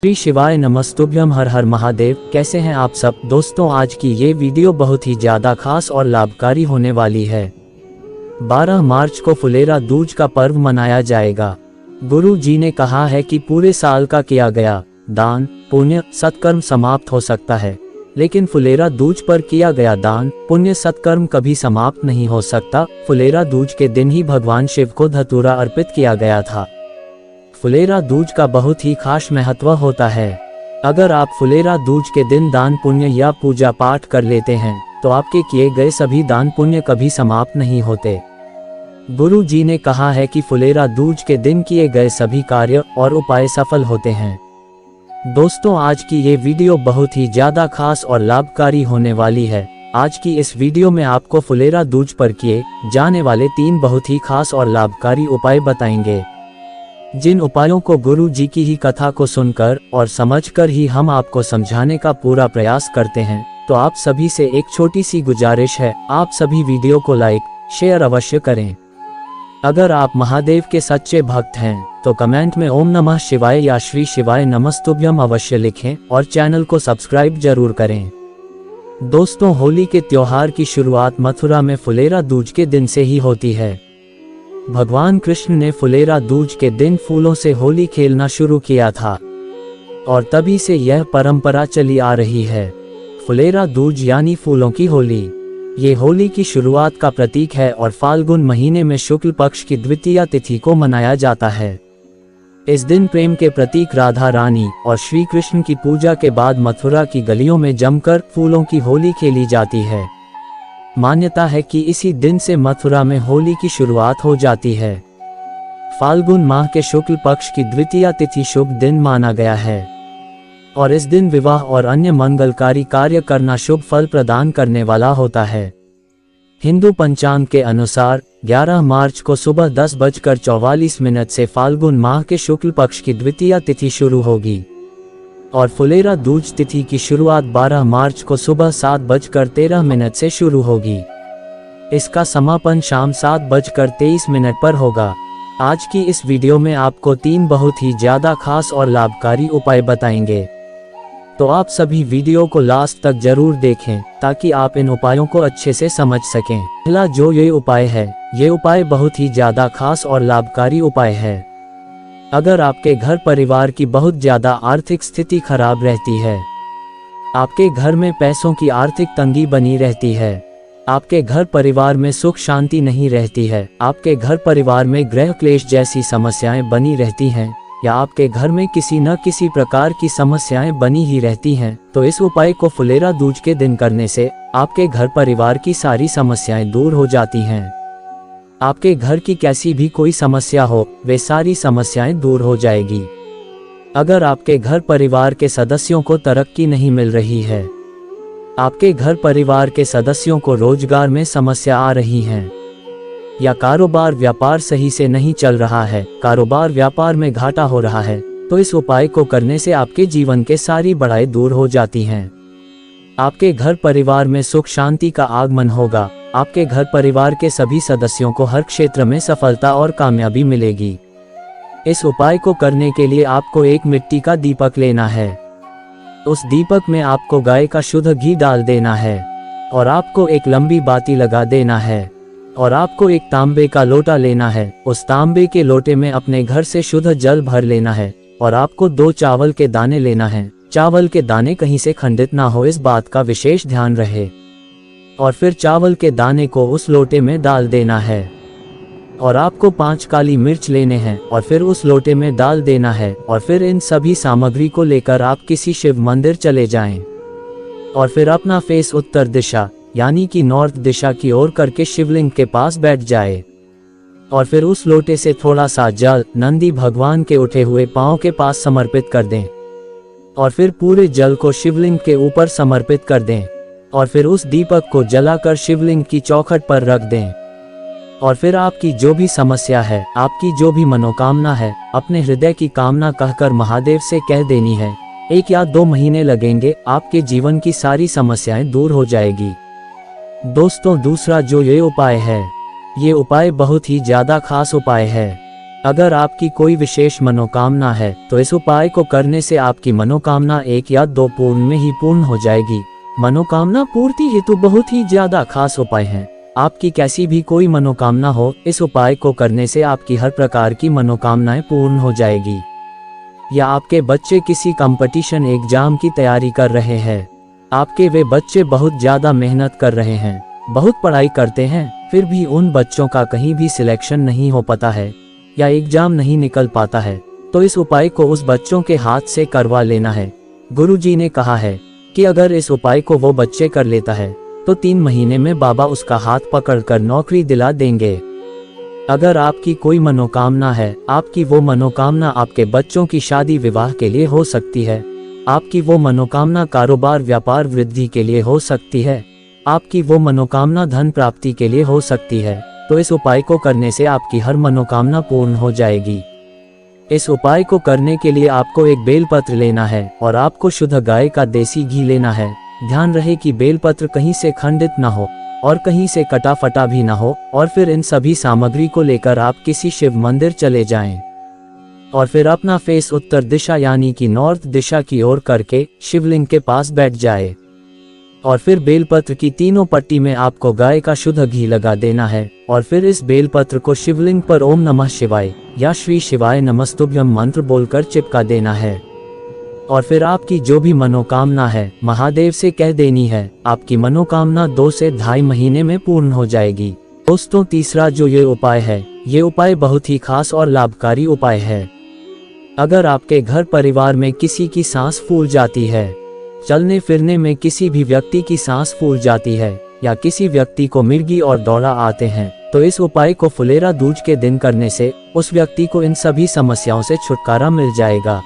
श्री शिवाय नमस्तुभ्यम। हर हर महादेव। कैसे हैं आप सब दोस्तों। आज की ये वीडियो बहुत ही ज़्यादा खास और लाभकारी होने वाली है। 12 मार्च को फुलेरा दूज का पर्व मनाया जाएगा। गुरु जी ने कहा है कि पूरे साल का किया गया दान पुण्य सत्कर्म समाप्त हो सकता है, लेकिन फुलेरा दूज पर किया गया दान पुण्य सत्कर्म कभी समाप्त नहीं हो सकता। फुलेरा दूज के दिन ही भगवान शिव को धतूरा अर्पित किया गया था। फुलेरा दूज का बहुत ही खास महत्व होता है। अगर आप फुलेरा दूज के दिन दान पुण्य या पूजा पाठ कर लेते हैं तो आपके किए गए सभी दान पुण्य कभी समाप्त नहीं होते। गुरु जी ने कहा है कि फुलेरा दूज के दिन किए गए सभी कार्य और उपाय सफल होते हैं। दोस्तों, आज की ये वीडियो बहुत ही ज्यादा खास और लाभकारी होने वाली है। आज की इस वीडियो में आपको फुलेरा दूज पर किए जाने वाले 3 बहुत ही खास और लाभकारी उपाय बताएंगे, जिन उपायों को गुरु जी की ही कथा को सुनकर और समझकर ही हम आपको समझाने का पूरा प्रयास करते हैं। तो आप सभी से एक छोटी सी गुजारिश है, आप सभी वीडियो को लाइक शेयर अवश्य करें। अगर आप महादेव के सच्चे भक्त हैं तो कमेंट में ओम नमः शिवाय या श्री शिवाय नमस्तुभ्यम अवश्य लिखें और चैनल को सब्सक्राइब जरूर करें। दोस्तों, होली के त्योहार की शुरुआत मथुरा में फुलेरा दूज के दिन से ही होती है। भगवान कृष्ण ने फुलेरा दूज के दिन फूलों से होली खेलना शुरू किया था और तभी से यह परंपरा चली आ रही है। फुलेरा दूज यानी फूलों की होली, ये होली की शुरुआत का प्रतीक है और फाल्गुन महीने में शुक्ल पक्ष की द्वितीया तिथि को मनाया जाता है। इस दिन प्रेम के प्रतीक राधा रानी और श्री कृष्ण की पूजा के बाद मथुरा की गलियों में जमकर फूलों की होली खेली जाती है। मान्यता है कि इसी दिन से मथुरा में होली की शुरुआत हो जाती है। फाल्गुन माह के शुक्ल पक्ष की द्वितीया तिथि शुभ दिन माना गया है और इस दिन विवाह और अन्य मंगलकारी कार्य करना शुभ फल प्रदान करने वाला होता है। हिंदू पंचांग के अनुसार 11 मार्च को सुबह 10:44 से फाल्गुन माह के शुक्ल पक्ष की द्वितीया तिथि शुरू होगी और फुलेरा दूज तिथि की शुरुआत 12 मार्च को सुबह 7:13 से शुरू होगी। इसका समापन शाम 7:23 पर होगा। आज की इस वीडियो में आपको 3 बहुत ही ज्यादा खास और लाभकारी उपाय बताएंगे, तो आप सभी वीडियो को लास्ट तक जरूर देखें ताकि आप इन उपायों को अच्छे से समझ सकें। पहला जो ये उपाय है, ये उपाय बहुत ही ज्यादा खास और लाभकारी उपाय है। अगर आपके घर परिवार की बहुत ज्यादा आर्थिक स्थिति खराब रहती है, आपके घर में पैसों की आर्थिक तंगी बनी रहती है, आपके घर परिवार में सुख शांति नहीं रहती है, आपके घर परिवार में गृह क्लेश जैसी समस्याएं बनी रहती हैं, या आपके घर में किसी न किसी प्रकार की समस्याएं बनी ही रहती हैं, तो इस उपाय को फुलेरा दूज के दिन करने से आपके घर परिवार की सारी समस्याएं दूर हो जाती हैं। आपके घर की कैसी भी कोई समस्या हो, वे सारी समस्याएं दूर हो जाएगी। अगर आपके घर परिवार के सदस्यों को तरक्की नहीं मिल रही है, आपके घर परिवार के सदस्यों को रोजगार में समस्या आ रही है, या कारोबार व्यापार सही से नहीं चल रहा है, कारोबार व्यापार में घाटा हो रहा है, तो इस उपाय को करने से आपके जीवन के सारी बढ़ाई दूर हो जाती हैं। आपके घर परिवार में सुख शांति का आगमन होगा। आपके घर परिवार के सभी सदस्यों को हर क्षेत्र में सफलता और कामयाबी मिलेगी। इस उपाय को करने के लिए आपको एक मिट्टी का दीपक लेना है। उस दीपक में आपको गाय का शुद्ध घी डाल देना है और आपको एक लंबी बाती लगा देना है और आपको एक तांबे का लोटा लेना है। उस तांबे के लोटे में अपने घर से शुद्ध जल भर लेना है और आपको 2 चावल के दाने लेना है। चावल के दाने कहीं से खंडित ना हो, इस बात का विशेष ध्यान रहे। और फिर चावल के दाने को उस लोटे में डाल देना है और आपको 5 काली मिर्च लेने हैं और फिर उस लोटे में डाल देना है। और फिर इन सभी सामग्री को लेकर आप किसी शिव मंदिर चले जाएं और फिर अपना फेस उत्तर दिशा यानी कि नॉर्थ दिशा की ओर करके शिवलिंग के पास बैठ जाए और फिर उस लोटे से थोड़ा सा जल नंदी भगवान के उठे हुए पांव के पास समर्पित कर दें और फिर पूरे जल को शिवलिंग के ऊपर समर्पित कर दें और फिर उस दीपक को जलाकर शिवलिंग की चौखट पर रख दें। और फिर आपकी जो भी समस्या है, आपकी जो भी मनोकामना है, अपने हृदय की कामना कहकर महादेव से कह देनी है। 1 या 2 महीने लगेंगे, आपके जीवन की सारी समस्याएं दूर हो जाएगी। दोस्तों, दूसरा जो ये उपाय है, ये उपाय बहुत ही ज्यादा खास उपाय है। अगर आपकी कोई विशेष मनोकामना है तो इस उपाय को करने से आपकी मनोकामना 1 या 2 पूर्ण में ही पूर्ण हो जाएगी। मनोकामना पूर्ति हेतु बहुत ही ज्यादा खास उपाय हैं। आपकी कैसी भी कोई मनोकामना हो, इस उपाय को करने से आपकी हर प्रकार की मनोकामनाएं पूर्ण हो जाएगी। या आपके बच्चे किसी कंपटीशन एग्जाम की तैयारी कर रहे हैं, आपके वे बच्चे बहुत ज्यादा मेहनत कर रहे हैं, बहुत पढ़ाई करते हैं, फिर भी उन बच्चों का कहीं भी सिलेक्शन नहीं हो पाता है या एग्जाम नहीं निकल पाता है, तो इस उपाय को उस बच्चों के हाथ से करवा लेना है। गुरुजी ने कहा है कि अगर इस उपाय को वो बच्चे कर लेता है तो 3 महीने में बाबा उसका हाथ पकड़कर नौकरी दिला देंगे। अगर आपकी कोई मनोकामना है, आपकी वो मनोकामना आपके बच्चों की शादी विवाह के लिए हो सकती है, आपकी वो मनोकामना कारोबार व्यापार वृद्धि के लिए हो सकती है, आपकी वो मनोकामना धन प्राप्ति के लिए हो सकती है, तो इस उपाय को करने से आपकी हर मनोकामना पूर्ण हो जाएगी। इस उपाय को करने के लिए आपको एक बेलपत्र लेना है और आपको शुद्ध गाय का देसी घी लेना है। ध्यान रहे कि बेलपत्र कहीं से खंडित ना हो और कहीं से कटा फटा भी ना हो। और फिर इन सभी सामग्री को लेकर आप किसी शिव मंदिर चले जाएं और फिर अपना फेस उत्तर दिशा यानी कि नॉर्थ दिशा की ओर करके शिवलिंग के पास बैठ जाए और फिर बेलपत्र की तीनों पट्टी में आपको गाय का शुद्ध घी लगा देना है और फिर इस बेलपत्र को शिवलिंग पर ओम नमः शिवाय या श्री शिवाय नमस्तुभ्यम मंत्र बोलकर चिपका देना है। और फिर आपकी जो भी मनोकामना है महादेव से कह देनी है, आपकी मनोकामना 2 से 2.5 महीने में पूर्ण हो जाएगी। दोस्तों, तीसरा जो ये उपाय है, ये उपाय बहुत ही खास और लाभकारी उपाय है। अगर आपके घर परिवार में किसी की सांस फूल जाती है, चलने फिरने में किसी भी व्यक्ति की सांस फूल जाती है या किसी व्यक्ति को मिर्गी और दौरा आते हैं, तो इस उपाय को फुलेरा दूज के दिन करने से उस व्यक्ति को इन सभी समस्याओं से छुटकारा मिल जाएगा।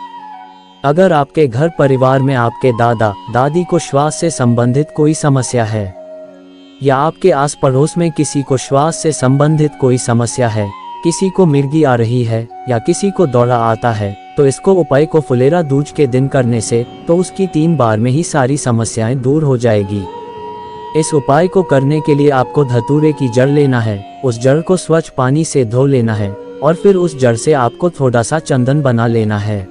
अगर आपके घर परिवार में आपके दादा दादी को श्वास से संबंधित कोई समस्या है या आपके आस पड़ोस में किसी को श्वास से संबंधित कोई समस्या है, किसी को मिर्गी आ रही है या किसी को दौरा आता है, तो इसको उपाय को फुलेरा दूज के दिन करने से तो उसकी 3 बार में ही सारी समस्याएं दूर हो जाएगी। इस उपाय को करने के लिए आपको धतूरे की जड़ लेना है, उस जड़ को स्वच्छ पानी से धो लेना है और फिर उस जड़ से आपको थोड़ा सा चंदन बना लेना है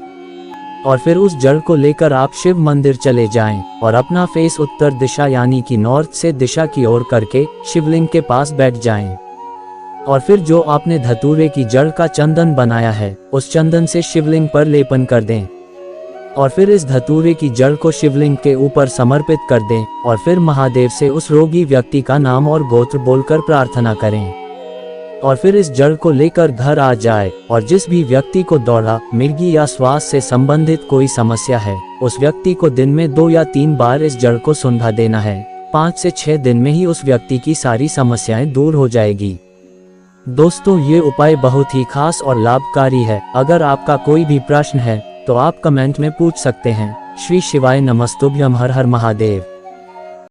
और फिर उस जड़ को लेकर आप शिव मंदिर चले जाएं और अपना फेस उत्तर दिशा यानी कि नॉर्थ से दिशा की ओर करके शिवलिंग के पास बैठ जाएं और फिर जो आपने धतूरे की जड़ का चंदन बनाया है उस चंदन से शिवलिंग पर लेपन कर दें और फिर इस धतूरे की जड़ को शिवलिंग के ऊपर समर्पित कर दें और फिर महादेव से उस रोगी व्यक्ति का नाम और गोत्र बोलकर प्रार्थना करें और फिर इस जड़ को लेकर घर आ जाए और जिस भी व्यक्ति को दौरा मिर्गी या श्वास से संबंधित कोई समस्या है, उस व्यक्ति को दिन में 2 या 3 बार इस जड़ को सुंघा देना है। 5 से 6 दिन में ही उस व्यक्ति की सारी समस्याएं दूर हो जाएगी। दोस्तों, ये उपाय बहुत ही खास और लाभकारी है। अगर आपका कोई भी प्रश्न है तो आप कमेंट में पूछ सकते हैं। श्री शिवाय नमस्तुभ्यम। हर हर महादेव।